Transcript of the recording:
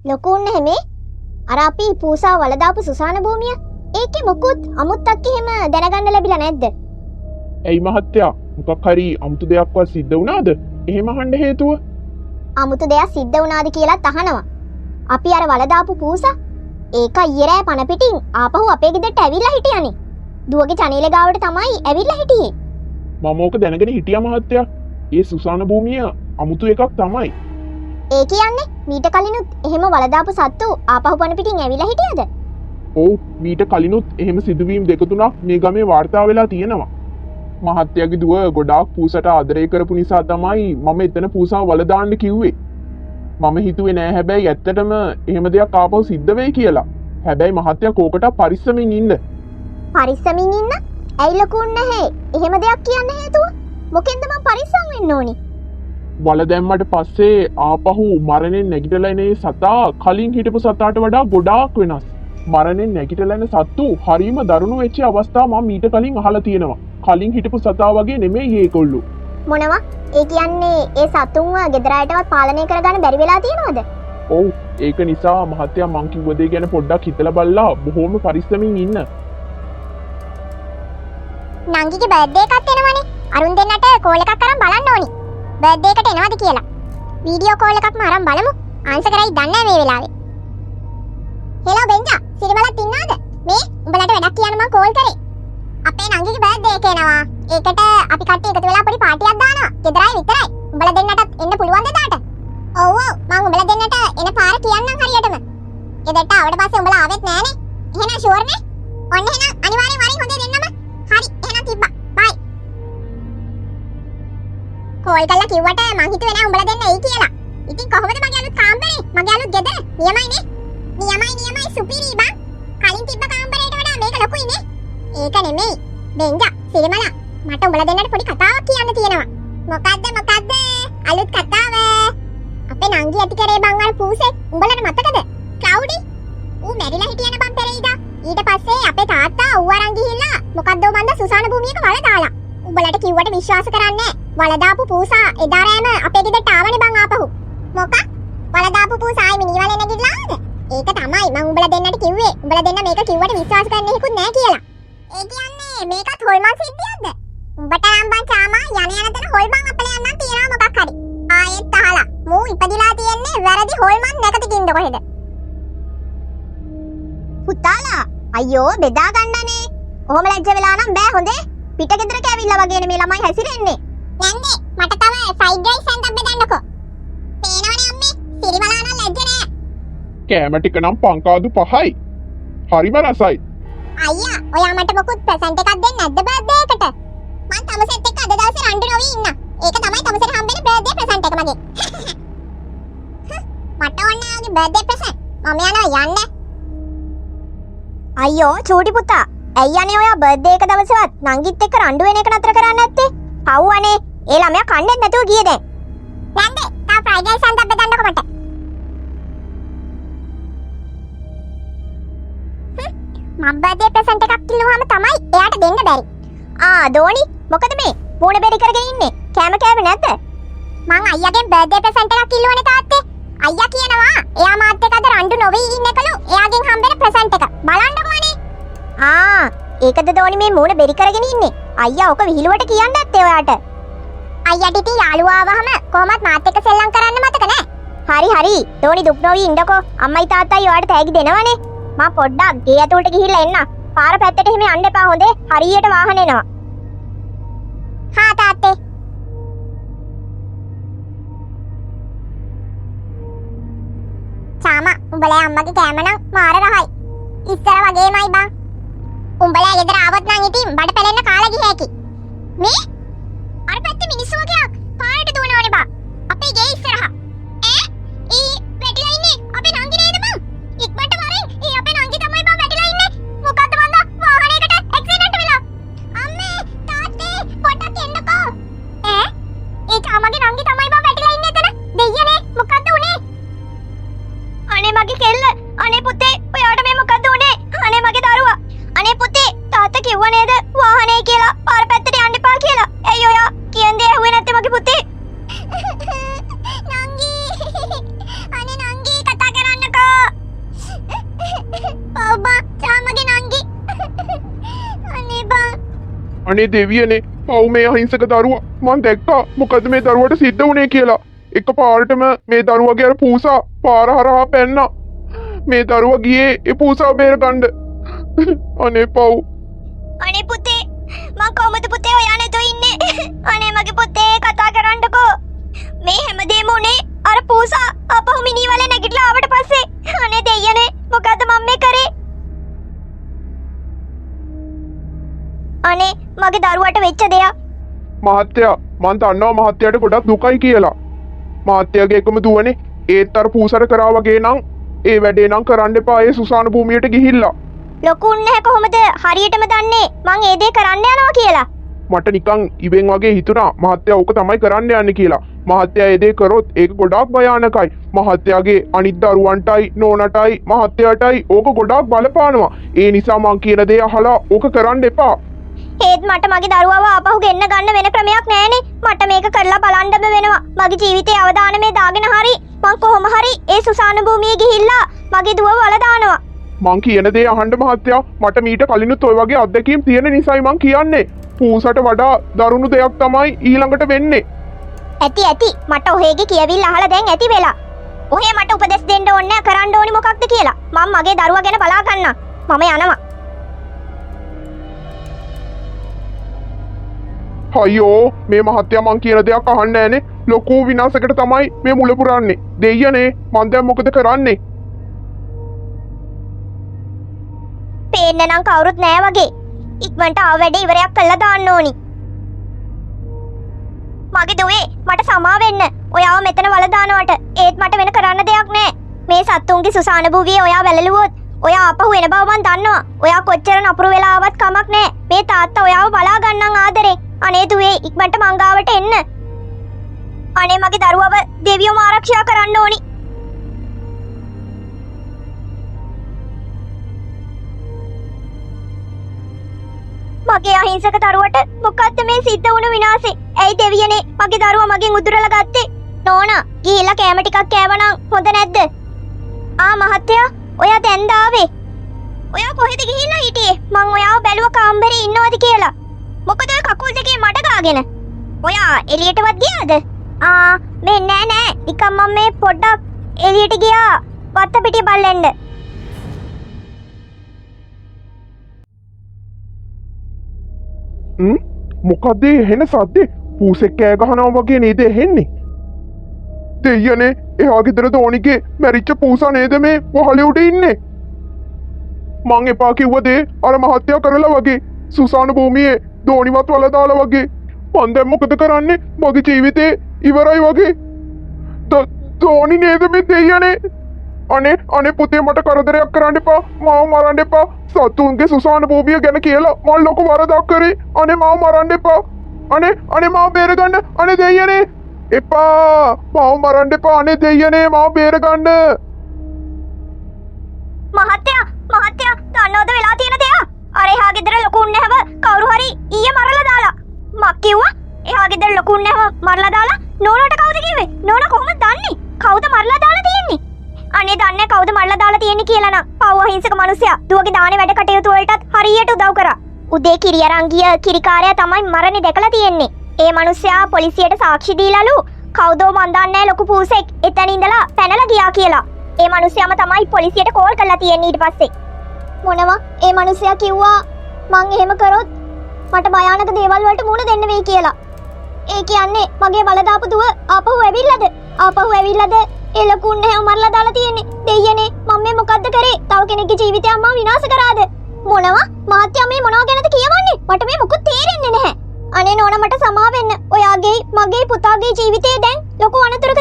ලොකු උන්න හැමේ අර අපි පූසා වලදාපු සුසාන භූමිය ඒකේ මොකුත් අමුත්තක් එහෙම දැනගන්න ලැබිලා නැද්ද? ඇයි මහත්තයා මොකක් හරි අමුතු දෙයක්වත් සිද්ධ වුණාද? එහෙම අහන්න හේතුව? අමුතු දෙයක් සිද්ධ වුණාද කියලාත් අහනවා. අපි අර වලදාපු පූසා ඒක ඊරෑ පණ පිටින් ආපහු අපේ ගෙදරට ඇවිල්ලා හිටියානේ. දුවගේ චනේල ගාවට තමයි ඇවිල්ලා හිටියේ. මම ඕක දැනගෙන හිටියා මහත්තයා. ඒ සුසාන භූමිය අමුතු එකක් තමයි. ඒ කියන්නේ මීට කලිනුත් එහෙම වලදාපු සත්තු ආපහු පණ පිටින් ඇවිල්ලා හිටියද? ඔව් මීට කලිනුත් එහෙම සිදුවීම් දෙක තුනක් මේ ගමේ වාර්තා වෙලා තියෙනවා. මහත්තයාගේ දුව ගොඩාක් පූසට ආදරය කරපු නිසා තමයි මම එතන පූසා වල දාන්න කිව්වේ. මම හිතුවේ නෑ හැබැයි ඇත්තටම එහෙම දෙයක් ආපහු සිද්ධ වෙයි කියලා. හැබැයි මහත්තයා කෝකට පරිස්සමින් ඉන්න. පරිස්සමින් ඉන්න? ඇයි ලකුන් නැහැ. එහෙම දෙයක් කියන්න හේතුව? මොකෙන්ද මම පරිස්සම් වෙන්න ඕනි? වල දැම්මට පස්සේ ආපහු මරණයෙන් නැගිටලා එන සතා කලින් හිටපු සතාට වඩා ගොඩාක් වෙනස්. මරණයෙන් නැගිටලා එන සත්තු හරිම දරුණු වෙච්ච අවස්ථා මම මීට කලින් අහලා තියෙනවා. කලින් හිටපු සතා වගේ නෙමෙයි ඒගොල්ලෝ. මොනවා? ඒ කියන්නේ ඒ සතුන්ව ගෙදර අයටවත් පාලනය කරගන්න බැරි වෙලා තියෙනවද? ඔව් ඒක නිසා මහත්තයා මං කිව්ව දේ ගැන පොඩ්ඩක් හිතලා බලලා බොහොම පරිස්සමින් ඉන්න. නංගිගේ බර්ත්ඩේ එකක් එනවනේ. අරුන් දෙන්නට කෝල් එකක් අරන් බලන්න ඕනි. බර්ත්ඩේ එකට එනවද කියලා. වීඩියෝ කෝල් එකක්ම අරන් බලමු. ආන්සර් කරයි දන්නේ මේ වෙලාවේ. හෙලෝ බෙන්ජා, සිරිමලත් ඉන්නවද? මේ උඹලට වැඩක් කියන්න මං කෝල් කරේ. අපේ නංගිගේ බර්ත්ඩේ එක එනවා. ඒකට අපි කට්ටිය එකතු වෙලා පොඩි පාටියක් දානවා. ගෙදර අය විතරයි. උඹලා දෙන්නටත් එන්න පුළුවන්ද දාට? ඔව් ඔව් මං උඹලා දෙන්නට එන පාර කියන්නම් හරියටම. ගෙදරට ආවට පස්සේ උඹලා ආවෙත් නෑනේ. එහෙනම් ෂුවර් නේ? ඔන්න එහෙනම් අනිවාර්යෙන් වරින් හොඳේ දෙන්නම. හරි එහෙනම් තිබ්බා. බයි. කෝල් කරලා කිව්වට මං හිතුවේ නෑ උඹලා දෙන්න එයි කියලා. ඉතින් කොහොමද මගේ අලුත් කාමරේ? මගේ අලුත් ගෙදර? නියමයිනේ. නියමයි සුපිරි බං. කලින් තිබ්බ කාමරේට වඩා මේක ලොකුයිනේ. ඒක නෙමෙයි. බෙන්ජා, සිරිමලා මට උඹලා දෙන්නට පොඩි කතාවක් කියන්න තියෙනවා. මොකද්ද? අලුත් කතාව. අපේ නංගි ඇති කරේ බං අර පූසේ. උඹලට මතකද? ක්ලවුඩි. ඌ මැරිලා හිටියන බං පෙරේදා. ඊට පස්සේ අපේ තාත්තා ඌ අරන් ගිහිල්ලා මොකද්ද මන්ද සුසාන භූමියක වල දාලා. උඹලට කිව්වට විශ්වාස කරන්නේ නෑ. වල දාපු පූසා එදා රෑම අපේ ගෙදරට ආවනේ බං ආපහු. මොකක්? වල දාපු පූසායි මිනිවල නැගිටලා ආවද? ඒක තමයි මං උඹලා දෙන්නට කිව්වේ. උඹලා දෙන්න මේක කිව්වට විශ්වාස කරන්න හේකුත් නෑ කියලා. ඒ කියන්නේ මේකත් හොල්මන් සිද්ධියක්ද? උඹට නම් බං චාමා යන තැන හොල්මන් අපලේ යන්නම් තියනවා මොකක් හරි. ආයෙත් අහලා මූ ඉපදිලා තියෙන්නේ වැරදි හොල්මන් නැකතකින්ද කොහෙද? පුතාලා අයියෝ බෙදා ගන්නනේ. ඔහොම ලැජ්ජ වෙලා නම් බෑ හොඳේ. පිට ගෙදරට ඇවිල්ලා වගේනේ මේ ළමයි හැසිරෙන්නේ. යන්නේ මට තව ෆ්‍රයිඩ් රයිස් එකක් බෙදන්නකෝ. පේනවනේ අම්මේ සිරිමලා නම් ලැජ්ජ නෑ. කෑම ටික නම් පංකාදු 5යි. හරිම රසයි. අයියා ඔයා මට මොකුත් ප්‍රසන්ට් එකක් දෙන්නේ නැද්ද බර්ත්ඩේ එකට? මං තමසෙත් එක්ක අද දවසේ රණ්ඩු නොවි ඉන්න. ඒක තමයි තමසෙට හම්බෙන බර්ත්ඩේ ප්‍රසන්ට් එක මගේ. මට ඕනේ ආගේ බර්ත්ඩේ ප්‍රසන්ට්. මම යනවා යන්න. අයියෝ චූටි පුතා. ඇයි යන්නේ ඔයා බර්ත්ඩේ එක දවසවත් නංගිත් එක්ක රණ්ඩු වෙන එක නතර කරන්නේ නැත්තේ? පව්වනේ. ඒ ළමයා කන්නේත් නැතුව ගියේ දැන්. නැන්දේ තා ෆ්‍රයිඩ් රයිස් එකක් බෙදන්නකො මට. මම බර්ත්ඩේ ප්‍රසන්ට් එකක් කිල්ලුවාම තමයි එයාට දෙන්න බැරි. දෝනි මොකද මේ මූණ බෙරි කරගෙන ඉන්නේ? කෑම කෑවේ නැද්ද? මං අයියාගෙන් බර්ත්ඩේ ප්‍රසන්ට් එකක් කිල්ලුවනේ තාත්තේ. අයියා කියනවා එයා මාත් එක්ක අද රණ්ඩු නොවි ඉන්නකලු එයාගෙන් හම්බෙන ප්‍රසන්ට් එක. බලන්නකෝනේ. ඒකද දෝනි මේ මූණ බෙරි කරගෙන ඉන්නේ. අයියා ඔක විහිළුවට කියන්න ඇත්තේ ඔයාට. අයියාට ඉතින් යාළුවා ආවහම කොහොමත් මාත් එක්ක සෙල්ලම් කරන්න මතක නෑ. හරි දෝනි දුක් නොවි ඉන්නකෝ. අම්මයි තාත්තයි ඔයාට තෑගි දෙනවනේ. මම පොඩ්ඩක් ගේ ඇතුළට ගිහිල්ලා එන්න. පාර පැත්තට එහෙම යන්න එපා හොඳේ. හරියට වාහන එනවා. හා තාත්තේ. චාමා උඹලා අම්මගේ කෑම නම් මාර රහයි. ඉස්සර වගේමයි බං. උඹලා ගෙදර ආවොත් නම් ඉතින් බඩ පැලෙන්න කාලා ගිය හැකි. මේ අර පැත්තේ මිනිස්සු වගේක් පාරට දුවනවනේ බං. අපේ ගේ ඉස්සරහා. වැටිලා ඉන්නේ අපේ නංගි නේද බං? ඉක්මනට වරෙන් අපේ නංගි තමයි බං වැටිලා ඉන්නේ. මොකද්ද මන්ද වාහනයකට ඇක්සිඩන්ට් වෙලා. අම්මේ තාත්තේ පොඩ්ඩක් එන්නකෝ. ඒ චාමගේ නංගි තමයි බං වැටිලා ඉන්නේ එතන. දෙයියනේ මොකද්ද උනේ? අනේ මගේ කෙල්ල. අනේ පුතේ ඔයාට මේ මොකද්ද උනේ? අනේ මගේ දරුවා. අනේ පුතේ තාත්තා කිව්වා නේද වාහනේ කියලා පාර පැත්තට යන්න එපා කියලා. ඇයි ඔයා කියන්නේ ඇහුවේ නැත්තේ මගේ පුතේ? නංගි. අනේ නංගි කතා කරන්නකෝ. අනේ දෙවියනේ පව් මේ අහිංසක දරුවා මං දැක්කා මොකද මේ දරුවට සිද්ධ වුණේ කියලා එක පාරටම මේ දරුවගේ අර පූසා පාර හරහා පැන්නා මේ දරුවා ගියේ ඒ පූසා බේර ගන්න අනේ පව් අනේ පුතේ මං කොහමද පුතේ ඔයා නැතුව ඉන්නේ අනේ මගේ පුතේ කතා කරන්නකෝ මේ හැමදේම උනේ අර පූසා අපහු මිනිවල නැගිටලා ආවට පස්සේ අනේ දෙයියනේ මොකද්ද මම මේ කරේ අනේ මගේ දරුවට වෙච්ච දෙයක් මහත්තයා මං දන්නවා මහත්තයාට ගොඩක් දුකයි කියලා මහත්තයාගේ එකම දුවනේ ඒත් අර පූසර කරා වගේ නම් ඒ වැඩේ නම් කරන්න එපා ඒ සුසාන භූමියට ගිහිල්ලා ලොකු නැහැ කොහොමද හරියටම දන්නේ මං ඒ දේ කරන්න යනවා කියලා මට නිකන් ඉවෙන් වගේ හිතුණා මහත්තයා ඕක තමයි කරන්න යන්නේ කියලා මහත්තයා ඒ දේ කරොත් ඒක ගොඩාක් භයානකයි මහත්තයාගේ අනිත් දරුවන්ටයි නෝනටයි මහත්තයාටයි ඕක ගොඩාක් බලපානවා ඒ නිසා මං කියන දේ අහලා ඕක කරන්න එපා ඒත් මට මගේ දරුවව ආපහු ගෙන්න ගන්න වෙන ක්‍රමයක් නැහැනේ මට මේක කරලා බලන්නම වෙනවා මගේ ජීවිතේ අවදානමේ දාගෙන හරි මං කොහොම හරි ඒ සුසාන භූමියේ ගිහිල්ලා මගේ දුව වල දානවා මං කියන දේ අහන්න මහත්තයා මට මීට කලිනුත් ඔය වගේ අත්දැකීම් තියෙන නිසායි මං කියන්නේ පූසට වඩා දරුණු දෙයක් තමයි ඊළඟට වෙන්නේ ඇති මට ඔහේගේ කියවිල්ල අහලා දැන් ඇති වෙලා ඔහේ මට උපදෙස් දෙන්න ඕනේ කරන්න ඕනි මොකක්ද කියලා මම මගේ දරුවා ගැන බලා ගන්නම් මම යනවා අයියෝ මේ මහත්තයා මං කියන දෙයක් අහන්නේ නැහනේ ලොකු විනාශයකට තමයි මේ මුල පුරන්නේ දෙයියනේ මං දැන් මොකද කරන්නේ පේන්න නම් කවුරුත් නෑ වගේ ඉක්මනට ආව වැඩේ ඉවරයක් කළා දාන්න ඕනි මගේ දුවේ මට සමා වෙන්න ඔයාව මෙතන වල දානවට ඒත් මට වෙන කරන්න දෙයක් නෑ මේ සත්තුන්ගේ සුසාන භූවියේ ඔයා වැළලුවොත් ඔයා ආපහු එන බව මං දන්නවා ඔයා කොච්චර නපුරු වෙලා ආවත් කමක් නෑ මේ තාත්තා ඔයාව බලා ගන්නම් ආදරේ අනේ දුවේ ඉක්මනට මං ගාවට එන්න අනේ මගේ දරුවව දෙවියෝම ආරක්ෂා කරන්න ඕනි මගේ අහිංසක දරුවට මොකද්ද මේ සිද්ධ වුණු විනාශේ? ඇයි දෙවියනේ මගේ දරුවා මගෙන් උදුරලා ගත්තේ? නෝනා ගිහිල්ලා කෑම ටිකක් කෑවනම් හොඳ නැද්ද? ආ මහත්තයා ඔයා දැන්ද ආවේ? ඔයා කොහෙද ගිහිල්ලා හිටියේ? මං ඔයාව බැලුවා කාමරේ ඉන්නවද කියලා. මොකද ඔය කකුල් දෙකේ මඩ ගාගෙන? ඔයා එළියටවත් ගියාද? මේ නෑ නිකන් මම මේ පොඩ්ඩක් එළියට ගියා වත්ත පිටිය බල්ලෙන්න. මොකද එහෙන සද්දේ පූසෙක් කෑ ගහනවා වගේ නේද ඇහෙන්නේ දෙයියනේ එහා ගෙදර දෝනිගේ මැරිච්ච පූසා නේද මේ වහලේ උඩ ඉන්නේ මං එපා කිව්ව දේ අර මහත්තයා කරලා වගේ සුසාන භූමියේ දෝනිවත් වල දාලා වගේ මං දැන් මොකද කරන්නේ මගේ ජීවිතේ ඉවරයි වගේ දෝනි නේද මේ දෙයියනේ අනේ පුතේ මට කරදරයක් කරන්න එපා මාව මරන්න එපා සතුන්ගේ සුසාන භූමිය ගැන කියලා මල් ලොකු වරදක් කරේ අනේ මාව මරන්න එපා අනේ මාව බේරගන්න අනේ දෙයියනේ එපා මාව මරන්න එපා අනේ දෙයියනේ මාව බේරගන්න මහත්තයා දන්නවද වෙලා තියෙන දේ අර එහා ගෙදර ලොකු උන්නේව කවුරු හරි ඊයේ මරලා දාලා මක් කිව්වා එහා ගෙදර ලොකු උන්නේව මරලා දාලා නෝනාට කවුද කිව්වේ නෝනා කොහොමද දන්නේ කවුද මරලා දාලා තියෙන්නේ අනේ දන්නේ කවුද මරලා දාලා තියෙන්නේ කියලා නම් පව් අහිංසක මිනිසයා දුවගේ දානේ වැඩ කටයුතු වලටත් හරියට උදව් කරා උදේ කිරි අරන් ගිය කිරිකාරයා තමයි මරණේ දැකලා තියෙන්නේ ඒ මිනිසයා පොලිසියට සාක්ෂි දීලාලු කවුදෝ මන් දන්නේ ලොකු පූසෙක් එතන ඉඳලා පැනලා ගියා කියලා ඒ මිනිසයාම තමයි පොලිසියට කෝල් කරලා තියෙන්නේ ඊට පස්සේ මොනවා ඒ මිනිසයා කිව්වා මං එහෙම කරොත් මට භයානක දේවල් වලට මුහුණ දෙන්න වෙයි කියලා ඒ කියන්නේ මගේ බලදාපු දුව ආපහු ඇවිල්ලාද ඒ ලොකු උන්නේව මරලා දාලා තියෙන්නේ දෙයියනේ මම මේ මොකද්ද කරේ තව කෙනෙක්ගේ ජීවිතය අම්මා විනාශ කරාද මොනවා මහත්තයා මේ මොනවා ගැනද කියවන්නේ මට මේ මොකුත් තේරෙන්නේ නැහැ අනේ නෝනා මට සමා වෙන්න ඔයාගේ මගේ පුතාගේ ජීවිතේ දැන් ලොකු අනතුරක